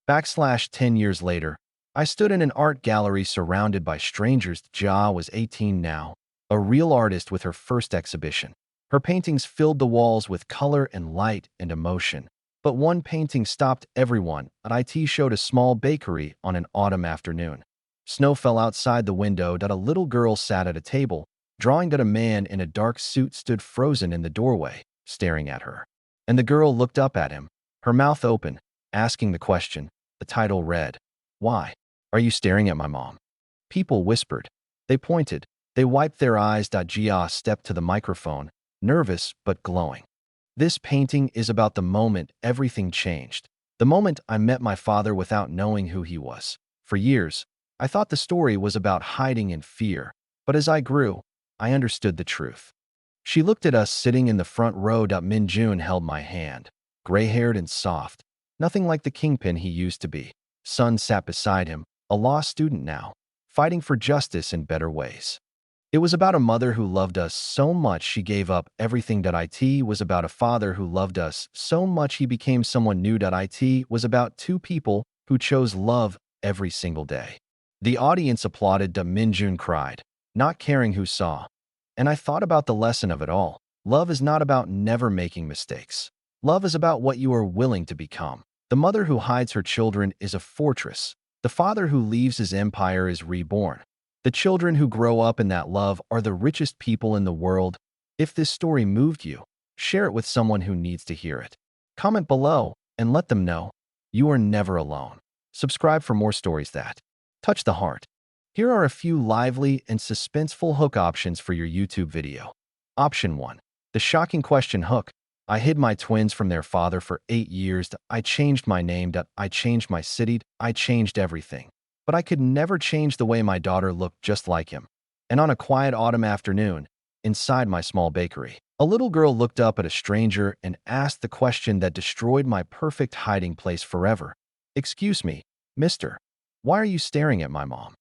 10 years later, I stood in an art gallery surrounded by strangers. Ja was 18 now, a real artist with her first exhibition. Her paintings filled the walls with color and light and emotion. But one painting stopped everyone. It showed a small bakery on an autumn afternoon. Snow fell outside the window. A little girl sat at a table, drawing that a man in a dark suit stood frozen in the doorway, staring at her. And the girl looked up at him, her mouth open, asking the question. The title read, "Why are you staring at my mom?" People whispered. They pointed. They wiped their eyes. Gia stepped to the microphone, nervous but glowing. This painting is about the moment everything changed. The moment I met my father without knowing who he was. For years, I thought the story was about hiding and fear. But as I grew, I understood the truth. She looked at us sitting in the front row. Min-jun held my hand, gray-haired and soft, nothing like the kingpin he used to be. Sun sat beside him, a law student now, fighting for justice in better ways. It was about a mother who loved us so much she gave up everything. It was about a father who loved us so much he became someone new. It was about two people who chose love every single day. The audience applauded. Min-jun cried, not caring who saw. And I thought about the lesson of it all. Love is not about never making mistakes. Love is about what you are willing to become. The mother who hides her children is a fortress. The father who leaves his empire is reborn. The children who grow up in that love are the richest people in the world. If this story moved you, share it with someone who needs to hear it. Comment below and let them know you are never alone. Subscribe for more stories that touch the heart. Here are a few lively and suspenseful hook options for your YouTube video. Option 1. The shocking question hook. I hid my twins from their father for 8 years. I changed my name. I changed my city. I changed everything. But I could never change the way my daughter looked just like him. And on a quiet autumn afternoon, inside my small bakery, a little girl looked up at a stranger and asked the question that destroyed my perfect hiding place forever. "Excuse me, mister, why are you staring at my mom?"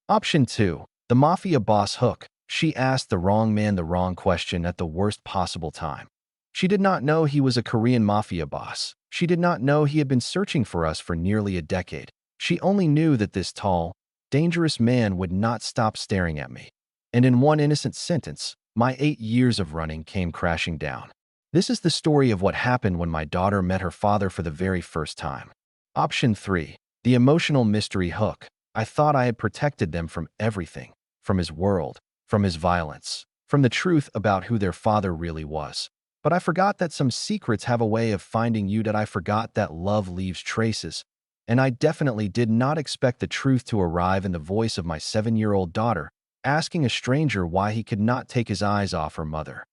Option 2. The Mafia boss hook. She asked the wrong man the wrong question at the worst possible time. She did not know he was a Korean mafia boss. She did not know he had been searching for us for nearly a decade. She only knew that this tall, dangerous man would not stop staring at me. And in one innocent sentence, my 8 years of running came crashing down. This is the story of what happened when my daughter met her father for the very first time. Option 3. The emotional mystery hook. I thought I had protected them from everything, from his world, from his violence, from the truth about who their father really was. But I forgot that some secrets have a way of finding you. I forgot that love leaves traces. And I definitely did not expect the truth to arrive in the voice of my 7-year-old daughter, asking a stranger why he could not take his eyes off her mother.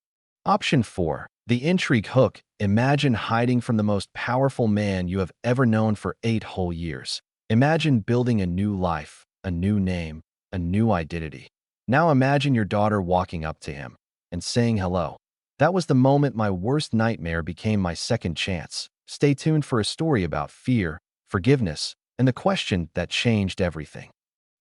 Option 4. The intrigue hook. Imagine hiding from the most powerful man you have ever known for 8 whole years. Imagine building a new life, a new name, a new identity. Now imagine your daughter walking up to him and saying hello. That was the moment my worst nightmare became my second chance. Stay tuned for a story about fear, forgiveness, and the question that changed everything.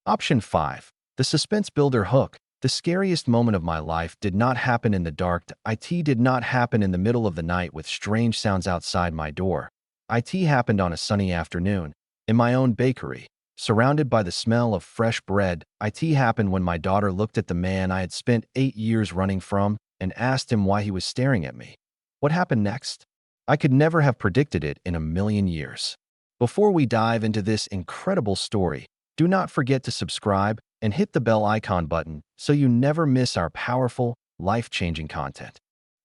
Option 5. The suspense builder hook. The scariest moment of my life did not happen in the dark. It did not happen in the middle of the night with strange sounds outside my door. It happened on a sunny afternoon, in my own bakery, surrounded by the smell of fresh bread. It happened when my daughter looked at the man I had spent 8 years running from and asked him why he was staring at me. What happened next? I could never have predicted it in a million years. Before we dive into this incredible story, do not forget to subscribe and hit the bell icon button so you never miss our powerful, life-changing content.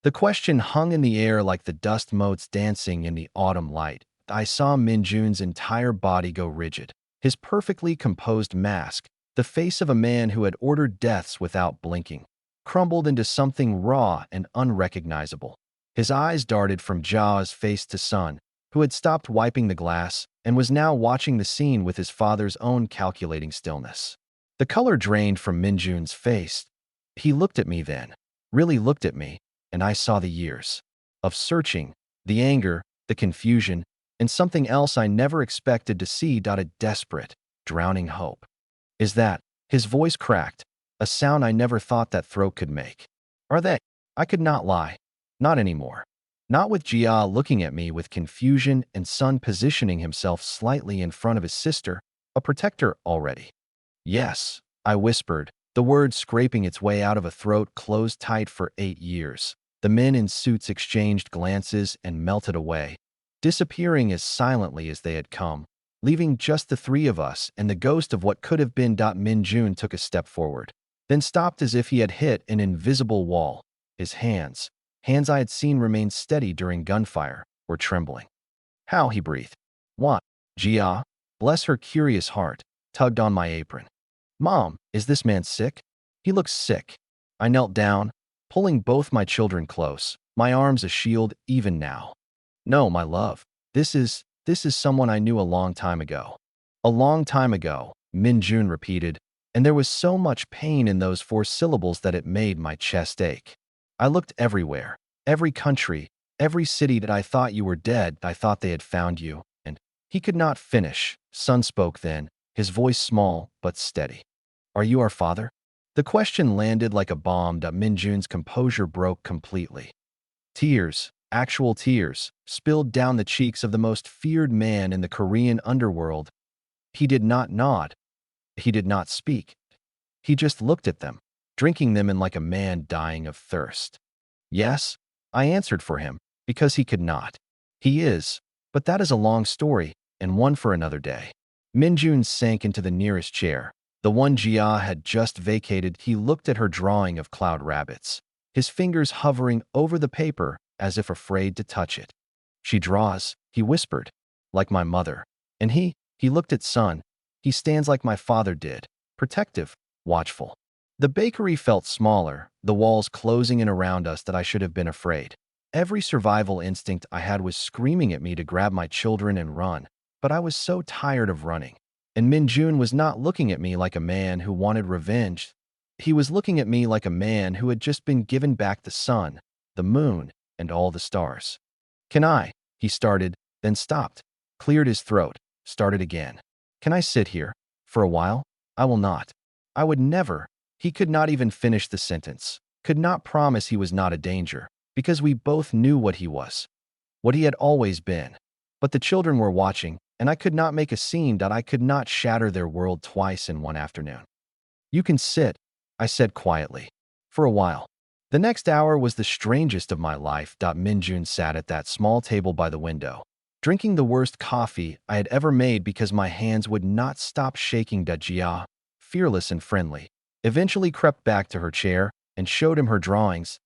The question hung in the air like the dust motes dancing in the autumn light. I saw Min-jun's entire body go rigid. His perfectly composed mask, the face of a man who had ordered deaths without blinking, crumbled into something raw and unrecognizable. His eyes darted from Ja's face to Sun, who had stopped wiping the glass and was now watching the scene with his father's own calculating stillness. The color drained from Min-jun's face. He looked at me then, really looked at me, and I saw the years of searching, the anger, the confusion, and something else I never expected to see. A desperate, drowning hope. Is that? His voice cracked, a sound I never thought that throat could make. Are they? I could not lie. Not anymore. Not with Jia looking at me with confusion and Sun positioning himself slightly in front of his sister, a protector already. Yes, I whispered, the word scraping its way out of a throat closed tight for 8 years. The men in suits exchanged glances and melted away, disappearing as silently as they had come, leaving just the three of us and the ghost of what could have been. Min Jun took a step forward, then stopped as if he had hit an invisible wall. His hands I had seen remain steady during gunfire, were trembling. How, he breathed. What? Jia, bless her curious heart, tugged on my apron. Mom, is this man sick? He looks sick. I knelt down, pulling both my children close, my arms a shield even now. No, my love. This is someone I knew a long time ago. A long time ago, Min Jun repeated, and there was so much pain in those 4 syllables that it made my chest ache. I looked everywhere, every country, every city that I thought you were dead. I thought they had found you, and he could not finish. Sun spoke then, his voice small but steady. Are you our father? The question landed like a bomb. Min Jun's composure broke completely. Tears, actual tears, spilled down the cheeks of the most feared man in the Korean underworld. He did not nod. He did not speak. He just looked at them, drinking them in like a man dying of thirst. Yes, I answered for him, because he could not. He is, but that is a long story, and one for another day. Min Jun sank into the nearest chair, the one Jia had just vacated. He looked at her drawing of cloud rabbits, his fingers hovering over the paper as if afraid to touch it. She draws, he whispered, like my mother. And he looked at Sun. He stands like my father did, protective, watchful. The bakery felt smaller, the walls closing in around us that I should have been afraid. Every survival instinct I had was screaming at me to grab my children and run, but I was so tired of running. And Min Jun was not looking at me like a man who wanted revenge. He was looking at me like a man who had just been given back the sun, the moon, and all the stars. Can I? He started, then stopped, cleared his throat, started again. Can I sit here? For a while? I will not. I would never. He could not even finish the sentence, could not promise he was not a danger, because we both knew what he was, what he had always been. But the children were watching, and I could not make a scene. I could not shatter their world twice in one afternoon. You can sit, I said quietly, for a while. The next hour was the strangest of my life. Min Jun sat at that small table by the window, drinking the worst coffee I had ever made because my hands would not stop shaking. Jia, fearless and friendly, eventually crept back to her chair and showed him her drawings.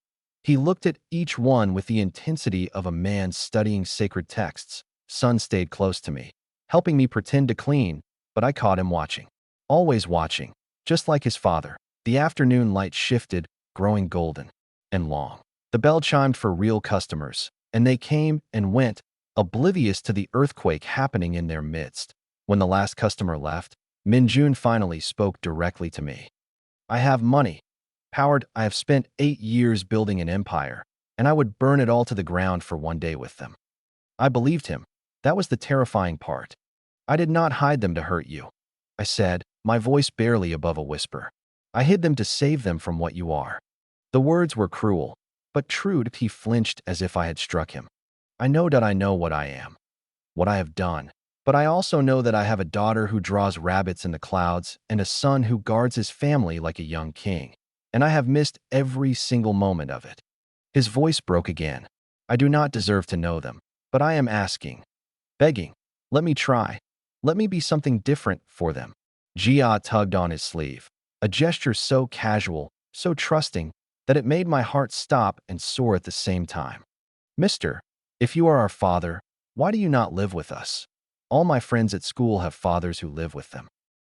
He looked at each one with the intensity of a man studying sacred texts. Sun stayed close to me, helping me pretend to clean, but I caught him watching. Always watching, just like his father. The afternoon light shifted, growing golden and long. The bell chimed for real customers, and they came and went, oblivious to the earthquake happening in their midst. When the last customer left, Min Jun finally spoke directly to me. I have money. Powered, I have spent 8 years building an empire, and I would burn it all to the ground for one day with them. I believed him. That was the terrifying part. I did not hide them to hurt you, I said, my voice barely above a whisper. I hid them to save them from what you are. The words were cruel, but true. He flinched as if I had struck him. I know what I am, what I have done, but I also know that I have a daughter who draws rabbits in the clouds and a son who guards his family like a young king, and I have missed every single moment of it. His voice broke again. I do not deserve to know them, but I am asking, begging, let me try. Let me be something different for them. Jia tugged on his sleeve, a gesture so casual, so trusting, that it made my heart stop and soar at the same time. Mister, if you are our father, why do you not live with us? All my friends at school have fathers who live with them.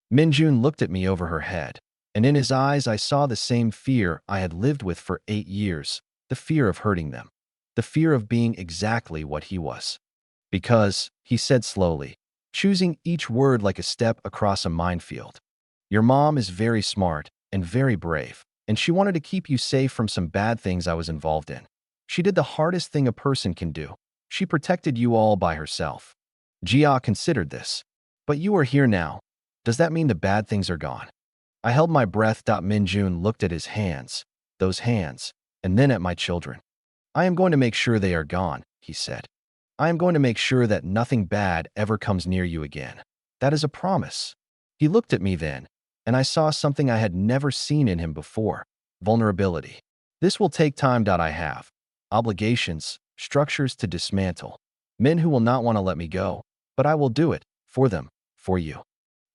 Min Jun looked at me over her head, and in his eyes I saw the same fear I had lived with for 8 years, the fear of hurting them, the fear of being exactly what he was. Because, he said slowly, choosing each word like a step across a minefield, your mom is very smart and very brave, and she wanted to keep you safe from some bad things I was involved in. She did the hardest thing a person can do. She protected you all by herself. Jia considered this. But you are here now. Does that mean the bad things are gone? I held my breath. Min Jun looked at his hands, those hands, and then at my children. I am going to make sure they are gone, he said. I am going to make sure that nothing bad ever comes near you again. That is a promise. He looked at me then, and I saw something I had never seen in him before: vulnerability. This will take time. I have obligations, structures to dismantle, men who will not want to let me go, but I will do it for them, for you.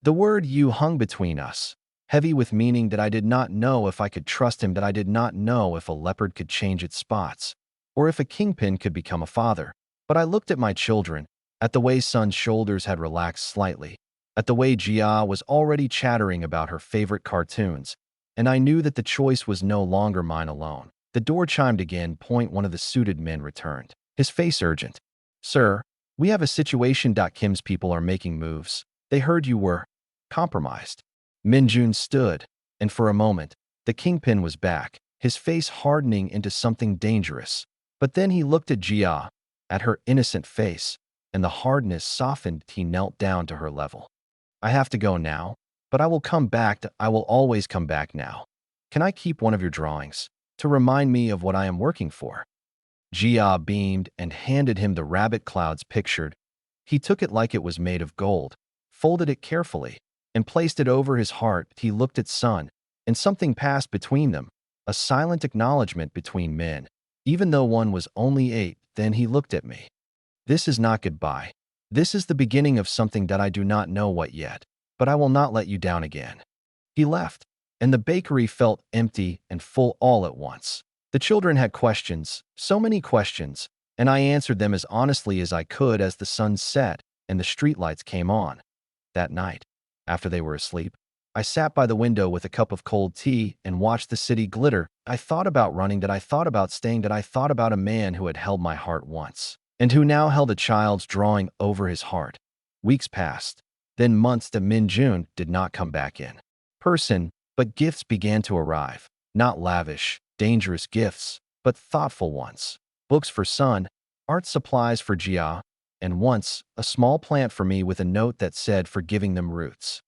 The word you hung between us, heavy with meaning that I did not know if I could trust him, that I did not know if a leopard could change its spots, or if a kingpin could become a father. But I looked at my children, at the way Sun's shoulders had relaxed slightly, at the way Jia was already chattering about her favorite cartoons, and I knew that the choice was no longer mine alone. The door chimed again. One of the suited men returned, his face urgent. Sir, we have a situation. Kim's people are making moves. They heard you were compromised. Minjun stood, and for a moment, the kingpin was back, his face hardening into something dangerous. But then he looked at Jia, at her innocent face, and the hardness softened. He knelt down to her level. I have to go now, but I will come back. I will always come back now. Can I keep one of your drawings, to remind me of what I am working for? Jia beamed and handed him the rabbit clouds pictured. He took it like it was made of gold, folded it carefully, and placed it over his heart. He looked at Sun, and something passed between them, a silent acknowledgement between men. Even though one was only 8, then he looked at me. This is not goodbye. This is the beginning of something that I do not know what yet, but I will not let you down again. He left, and the bakery felt empty and full all at once. The children had questions, so many questions, and I answered them as honestly as I could as the sun set and the streetlights came on. That night, after they were asleep, I sat by the window with a cup of cold tea and watched the city glitter. I thought about running, that I thought about staying, that I thought about a man who had held my heart once, and who now held a child's drawing over his heart. Weeks passed, then months. That Minjun did not come back in person, but gifts began to arrive. Not lavish, dangerous gifts, but thoughtful ones. Books for Sun, art supplies for Jia, and once, a small plant for me with a note that said for giving them roots.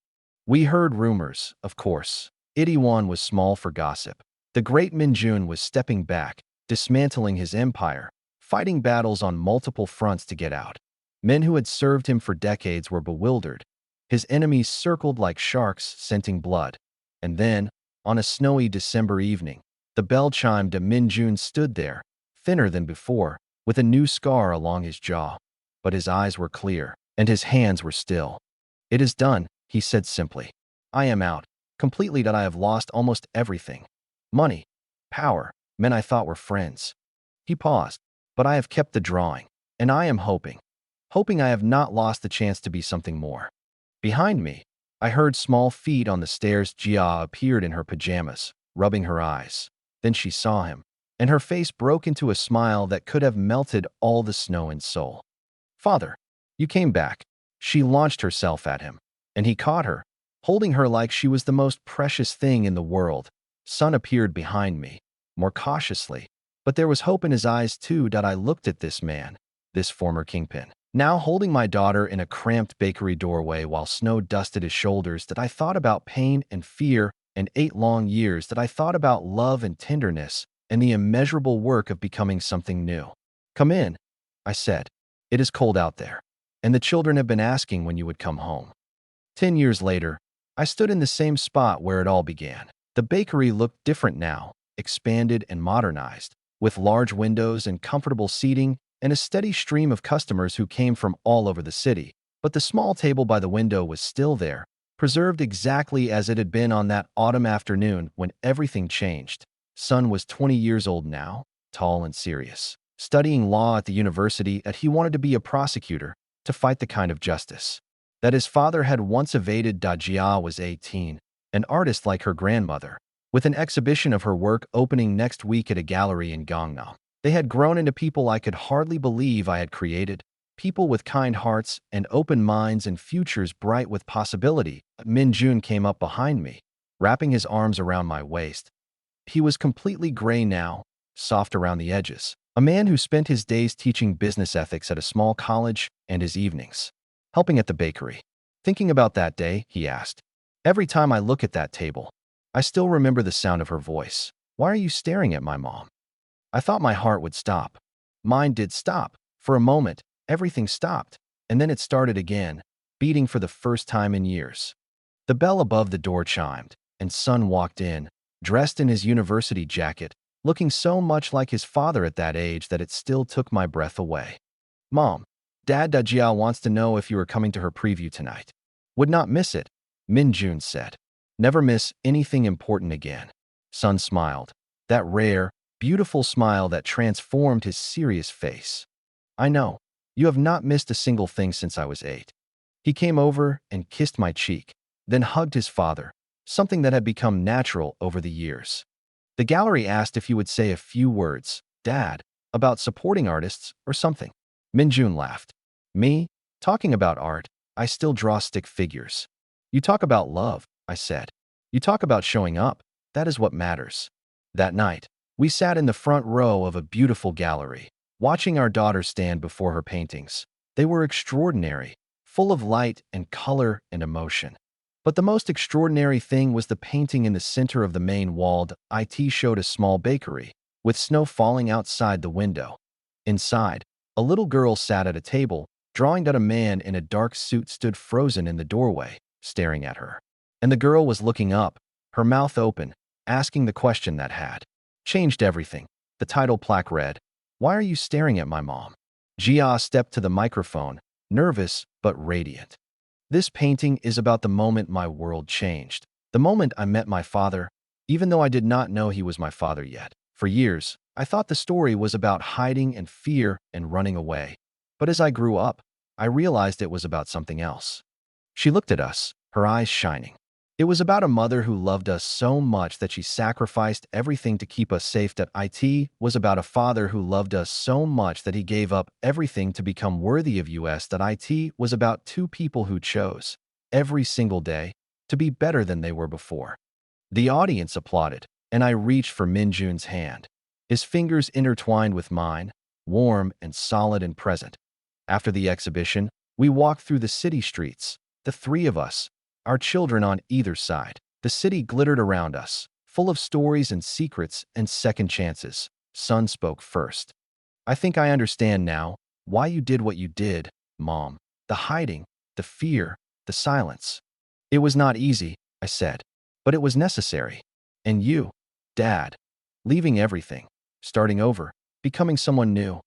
We heard rumors, of course. Itiwan was small for gossip. The great Minjun was stepping back, dismantling his empire, fighting battles on multiple fronts to get out. Men who had served him for decades were bewildered. His enemies circled like sharks, scenting blood. And then, on a snowy December evening, the bell chimed. Minjun stood there, thinner than before, with a new scar along his jaw. But his eyes were clear, and his hands were still. It is done, he said simply. I am out, completely. That I have lost almost everything. Money, power, men I thought were friends. He paused. But I have kept the drawing, and I am hoping I have not lost the chance to be something more. Behind me, I heard small feet on the stairs. Jia appeared in her pajamas, rubbing her eyes. Then she saw him, and her face broke into a smile that could have melted all the snow in Seoul. Father, you came back. She launched herself at him, and he caught her, holding her like she was the most precious thing in the world. Sun appeared behind me, more cautiously, but there was hope in his eyes too. I looked at this man, this former kingpin, now holding my daughter in a cramped bakery doorway while snow dusted his shoulders. That I thought about pain and fear and 8 long years. That I thought about love and tenderness and the immeasurable work of becoming something new. Come in, I said. It is cold out there, and the children have been asking when you would come home. 10 years later, I stood in the same spot where it all began. The bakery looked different now, expanded and modernized, with large windows and comfortable seating and a steady stream of customers who came from all over the city. But the small table by the window was still there, preserved exactly as it had been on that autumn afternoon when everything changed. Sun was 20 years old now, tall and serious, studying law at the university. That he wanted to be a prosecutor, to fight the kind of justice that his father had once evaded. Jia was 18, an artist like her grandmother, with an exhibition of her work opening next week at a gallery in Gangnam. They had grown into people I could hardly believe I had created, people with kind hearts and open minds and futures bright with possibility. Minjun came up behind me, wrapping his arms around my waist. He was completely gray now, soft around the edges, a man who spent his days teaching business ethics at a small college and his evenings helping at the bakery. Thinking about that day, he asked. Every time I look at that table, I still remember the sound of her voice. Why are you staring at my mom? I thought my heart would stop. Mine did stop, For a moment, everything stopped, and then it started again, beating for the first time in years. The bell above the door chimed, and Son walked in, dressed in his university jacket, looking so much like his father at that age that it still took my breath away. Mom, Dad Dajia wants to know if you are coming to her preview tonight. Would not miss it, Min Jun said. Never miss anything important again. Son smiled, that rare, beautiful smile that transformed his serious face. I know, you have not missed a single thing since I was 8. He came over and kissed my cheek, then hugged his father, something that had become natural over the years. The gallery asked if you would say a few words, Dad, about supporting artists or something. Minjun laughed. Me? Talking about art, I still draw stick figures. You talk about love, I said. You talk about showing up, that is what matters. That night, we sat in the front row of a beautiful gallery, watching our daughter stand before her paintings. They were extraordinary, full of light and color and emotion. But the most extraordinary thing was the painting in the center of the main wall. It showed a small bakery, with snow falling outside the window. Inside, a little girl sat at a table, drawing that a man in a dark suit stood frozen in the doorway, staring at her. And the girl was looking up, her mouth open, asking the question that had changed everything. The title plaque read, "Why are you staring at my mom?" Jia stepped to the microphone, nervous but radiant. This painting is about the moment my world changed. The moment I met my father, even though I did not know he was my father yet. For years, I thought the story was about hiding and fear and running away. But as I grew up, I realized it was about something else. She looked at us, her eyes shining. It was about a mother who loved us so much that she sacrificed everything to keep us safe. That it was about a father who loved us so much that he gave up everything to become worthy of us. That it was about two people who chose, every single day, to be better than they were before. The audience applauded, and I reached for Minjun's hand. His fingers intertwined with mine, warm and solid and present. After the exhibition, we walked through the city streets, the three of us, our children on either side. The city glittered around us, full of stories and secrets and second chances. Son spoke first. I think I understand now why you did what you did, Mom. The hiding, the fear, the silence. It was not easy, I said, but it was necessary. And you, Dad, leaving everything, starting over, becoming someone new.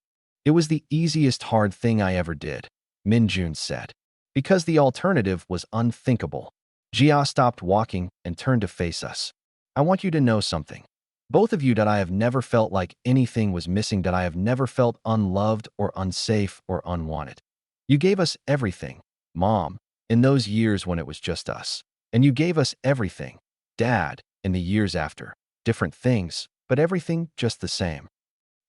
It was the easiest hard thing I ever did, Minjun said. Because the alternative was unthinkable. Jia stopped walking and turned to face us. I want you to know something. Both of you, that I have never felt like anything was missing, that I have never felt unloved or unsafe or unwanted. You gave us everything, Mom, in those years when it was just us. And you gave us everything, Dad, in the years after. Different things, but everything just the same.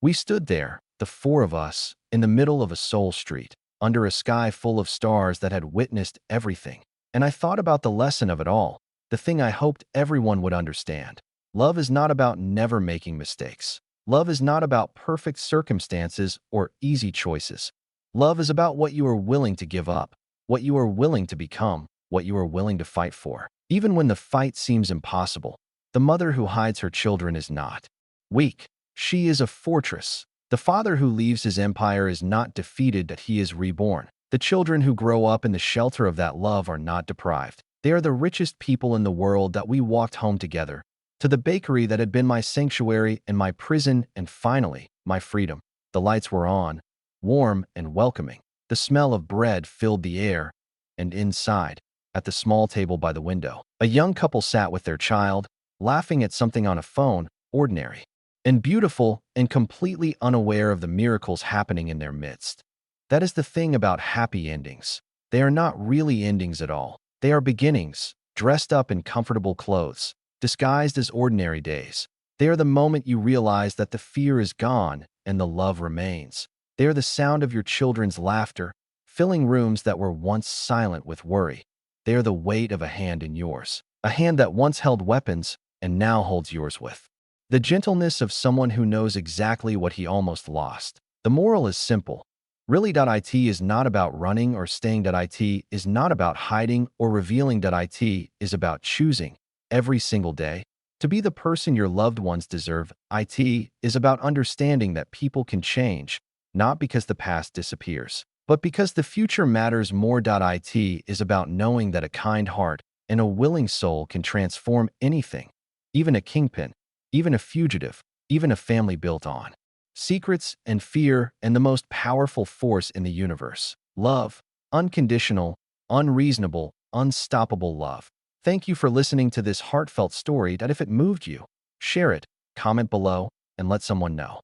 We stood there, the four of us, in the middle of a soul street, under a sky full of stars that had witnessed everything. And I thought about the lesson of it all, the thing I hoped everyone would understand. Love is not about never making mistakes. Love is not about perfect circumstances or easy choices. Love is about what you are willing to give up, what you are willing to become, what you are willing to fight for. Even when the fight seems impossible, the mother who hides her children is not weak. She is a fortress. The father who leaves his empire is not defeated, that he is reborn. The children who grow up in the shelter of that love are not deprived. They are the richest people in the world. That we walked home together, to the bakery that had been my sanctuary and my prison and finally, my freedom. The lights were on, warm and welcoming. The smell of bread filled the air, and inside, at the small table by the window, a young couple sat with their child, laughing at something on a phone, ordinary and beautiful and completely unaware of the miracles happening in their midst. That is the thing about happy endings. They are not really endings at all. They are beginnings, dressed up in comfortable clothes, disguised as ordinary days. They are the moment you realize that the fear is gone and the love remains. They are the sound of your children's laughter, filling rooms that were once silent with worry. They are the weight of a hand in yours, a hand that once held weapons and now holds yours with the gentleness of someone who knows exactly what he almost lost. The moral is simple. Really. It is not about running or staying. It is not about hiding or revealing. It is about choosing, every single day, to be the person your loved ones deserve. It is about understanding that people can change, not because the past disappears, but because the future matters more. It is about knowing that a kind heart and a willing soul can transform anything, even a kingpin, even a fugitive, even a family built on secrets and fear, and the most powerful force in the universe. Love. Unconditional, unreasonable, unstoppable love. Thank you for listening to this heartfelt story. That if it moved you, share it, comment below, and let someone know.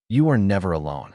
You are never alone.